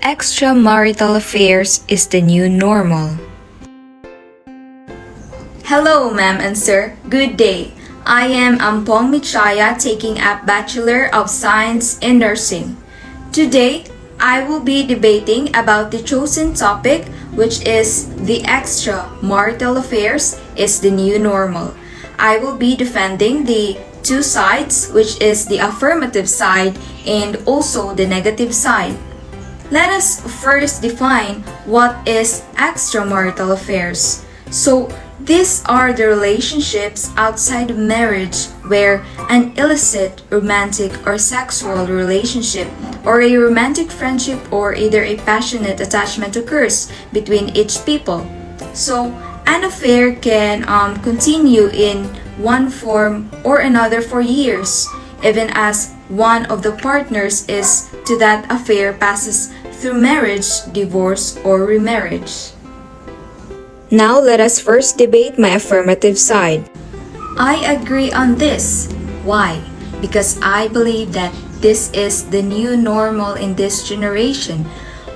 Extramarital affairs is the new normal. Hello, ma'am and sir. Good day. I am Ampong Michaya taking up Bachelor of Science in Nursing. Today, I will be debating about the chosen topic, which is the extramarital affairs is the new normal. I will be defending the two sides, which is the affirmative side and also the negative side. Let us first define what is extramarital affairs. So, these are the relationships outside of marriage where an illicit romantic or sexual relationship or a romantic friendship or either a passionate attachment occurs between each people. So, an affair can continue in one form or another for years, even as one of the partners is to that affair passes through marriage, divorce, or remarriage. Now let us first debate my affirmative side. I agree on this. Why? Because I believe that this is the new normal in this generation.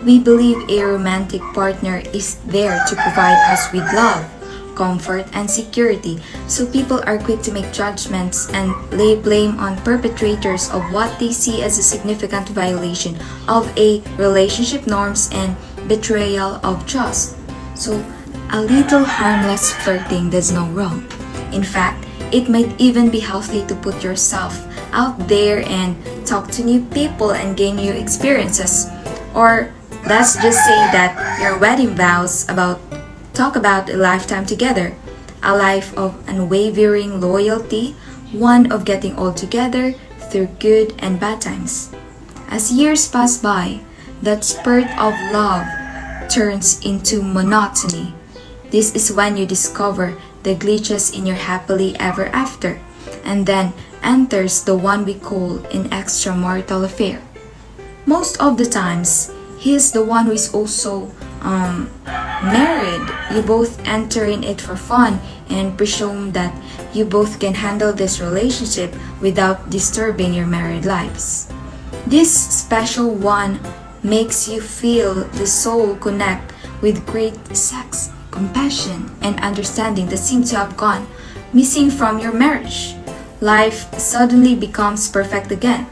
We believe a romantic partner is there to provide us with love, comfort, and security. So people are quick to make judgments and lay blame on perpetrators of what they see as a significant violation of a relationship norms and betrayal of trust. So a little harmless flirting does no wrong. In fact, it might even be healthy to put yourself out there and talk to new people and gain new experiences. Or let's just say that your wedding vows talk about a lifetime together, a life of unwavering loyalty, one of getting old together through good and bad times. As years pass by, that spurt of love turns into monotony. This is when you discover the glitches in your happily ever after, and then enters the one we call an extramarital affair. Most of the times, he is the one who is also married. You both enter in it for fun and presume that you both can handle this relationship without disturbing your married lives. This special one makes you feel the soul connect with great sex, compassion, and understanding that seem to have gone missing from your marriage. Life suddenly becomes perfect again.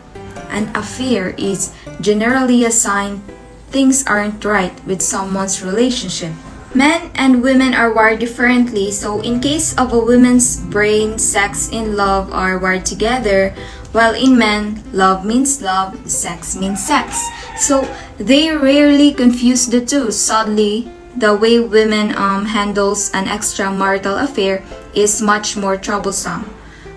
An affair is generally a sign things aren't right with someone's relationship. Men and women are wired differently, so in case of a woman's brain, sex and love are wired together, while in men, love means love, sex means sex. So they rarely confuse the two. Sadly, the way women handles an extramarital affair is much more troublesome.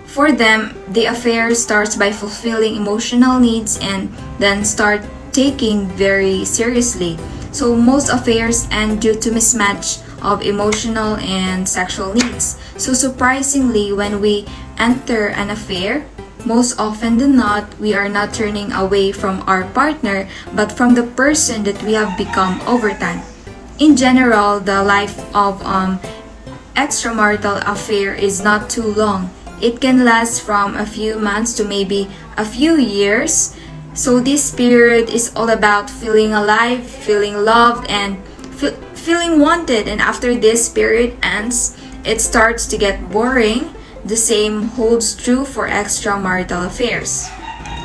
For them, the affair starts by fulfilling emotional needs and then start taking very seriously. So most affairs end due to mismatch of emotional and sexual needs. So surprisingly, when we enter an affair, most often than not, we are not turning away from our partner, but from the person that we have become over time. In general, the life of extramarital affair is not too long. It can last from a few months to maybe a few years. So this period is all about feeling alive, feeling loved, and feeling wanted. And after this period ends, it starts to get boring. The same holds true for extramarital affairs.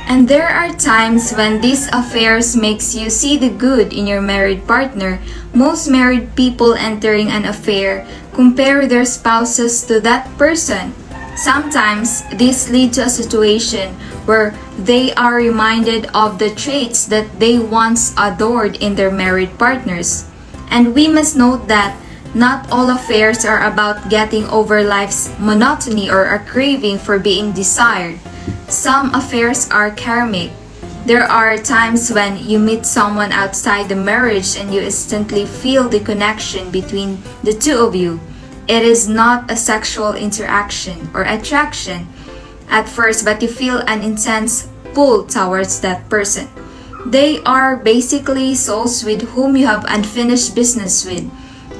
And there are times when these affairs makes you see the good in your married partner. Most married people entering an affair compare their spouses to that person. Sometimes this leads to a situation where they are reminded of the traits that they once adored in their married partners. And we must note that not all affairs are about getting over life's monotony or a craving for being desired. Some affairs are karmic. There are times when you meet someone outside the marriage and you instantly feel the connection between the two of you. It is not a sexual interaction or attraction at first, but you feel an intense pull towards that person. They are basically souls with whom you have unfinished business with.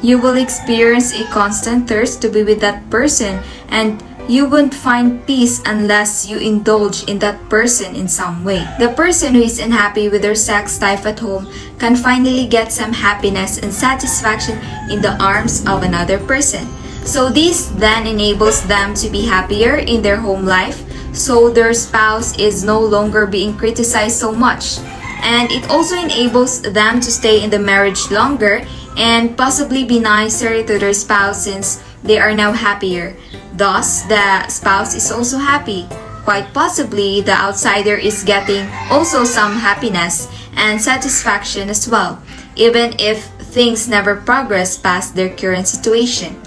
You will experience a constant thirst to be with that person, and You won't find peace unless you indulge in that person in some way. The person who is unhappy with their sex life at home can finally get some happiness and satisfaction in the arms of another person. So this then enables them to be happier in their home life, so their spouse is no longer being criticized so much. And it also enables them to stay in the marriage longer and possibly be nicer to their spouse since they are now happier. Thus, the spouse is also happy. Quite possibly, the outsider is getting also some happiness and satisfaction as well, even if things never progress past their current situation.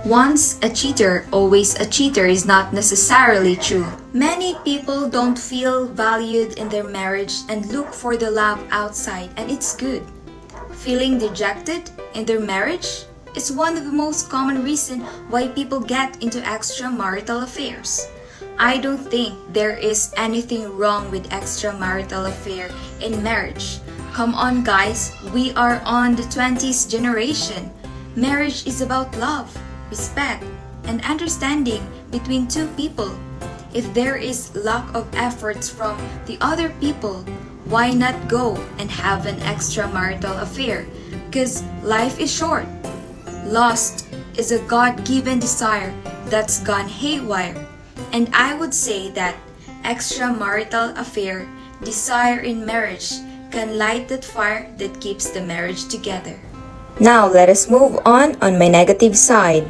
Once a cheater, always a cheater is not necessarily true. Many people don't feel valued in their marriage and look for the love outside, and it's good. Feeling dejected in their marriage is one of the most common reasons why people get into extramarital affairs. I don't think there is anything wrong with extramarital affair in marriage. Come on guys, we are on the 20th generation. Marriage is about love, respect, and understanding between two people. If there is lack of efforts from the other people, why not go and have an extramarital affair? Because life is short. Lust is a God-given desire that's gone haywire. And I would say that extramarital affair, desire in marriage, can light that fire that keeps the marriage together. Now let us move on my negative side.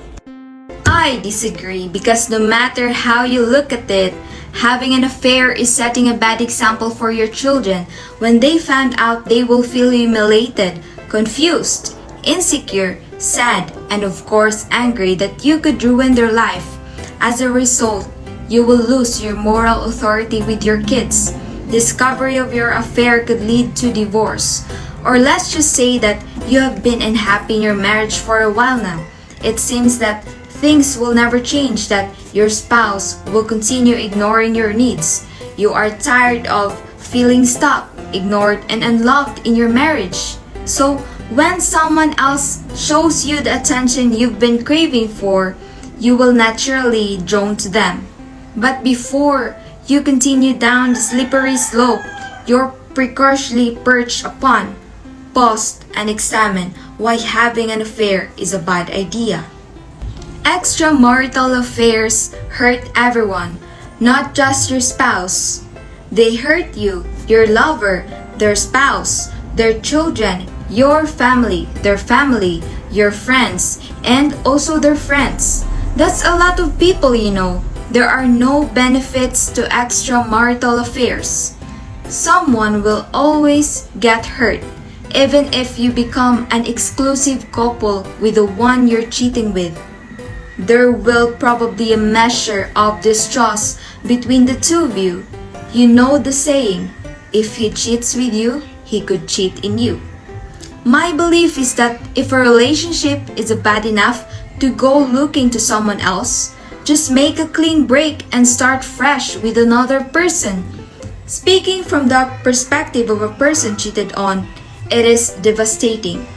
I disagree because no matter how you look at it, having an affair is setting a bad example for your children. When they find out, they will feel humiliated, confused, insecure, sad, and of course angry that you could ruin their life. As a result, you will lose your moral authority with your kids. Discovery of your affair could lead to divorce. Or let's just say that you have been unhappy in your marriage for a while now. It seems that things will never change, that your spouse will continue ignoring your needs. You are tired of feeling stuck, ignored, and unloved in your marriage. So, when someone else shows you the attention you've been craving for, you will naturally drawn to them. But before you continue down the slippery slope you're precariously perched upon, pause and examine why having an affair is a bad idea. Extramarital affairs hurt everyone, not just your spouse. They hurt you, your lover, their spouse, their children, your family, their family, your friends, and also their friends. That's a lot of people, you know. There are no benefits to extramarital affairs. Someone will always get hurt, even if you become an exclusive couple with the one you're cheating with. There will probably a measure of distrust between the two of you. You know the saying, if he cheats with you, he could cheat in you. My belief is that if a relationship is bad enough to go looking to someone else, just make a clean break and start fresh with another person. Speaking from the perspective of a person cheated on, it is devastating.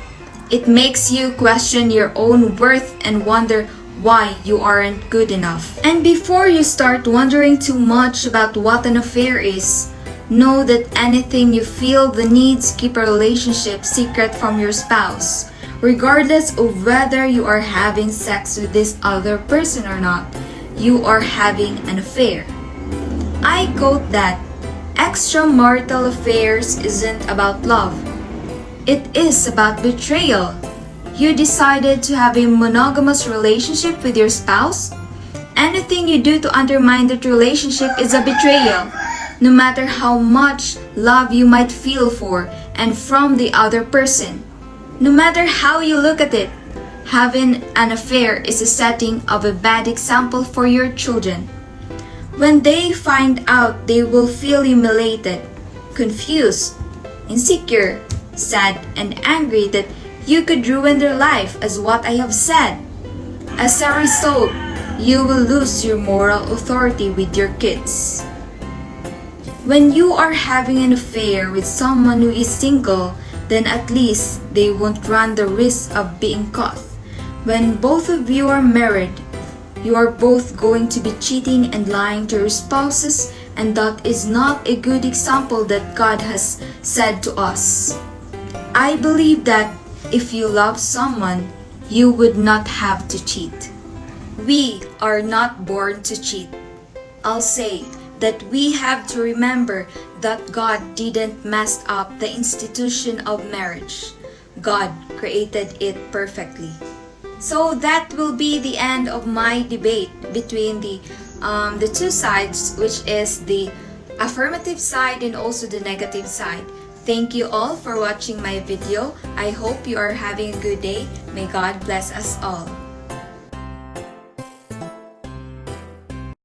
It makes you question your own worth and wonder why you aren't good enough. And before you start wondering too much about what an affair is, know that anything you feel the need to keep a relationship secret from your spouse, regardless of whether you are having sex with this other person or not, you are having an affair. I quote that extramarital affairs isn't about love. It is about betrayal. You decided to have a monogamous relationship with your spouse? Anything you do to undermine that relationship is a betrayal, no matter how much love you might feel for and from the other person. No matter how you look at it, having an affair is a setting of a bad example for your children. When they find out, they will feel humiliated, confused, insecure, sad, and angry that you could ruin their life, as what I have said. As a result, you will lose your moral authority with your kids. When you are having an affair with someone who is single, then at least they won't run the risk of being caught. When both of you are married, You are both going to be cheating and lying to your spouses, and that is not a good example that God has said to us. I believe that if you love someone, you would not have to cheat. We are not born to cheat. I'll say that we have to remember that God didn't mess up the institution of marriage. God created it perfectly. So that will be the end of my debate between the two sides, which is the affirmative side and also the negative side. Thank you all for watching my video. I hope you are having a good day. May God bless us all.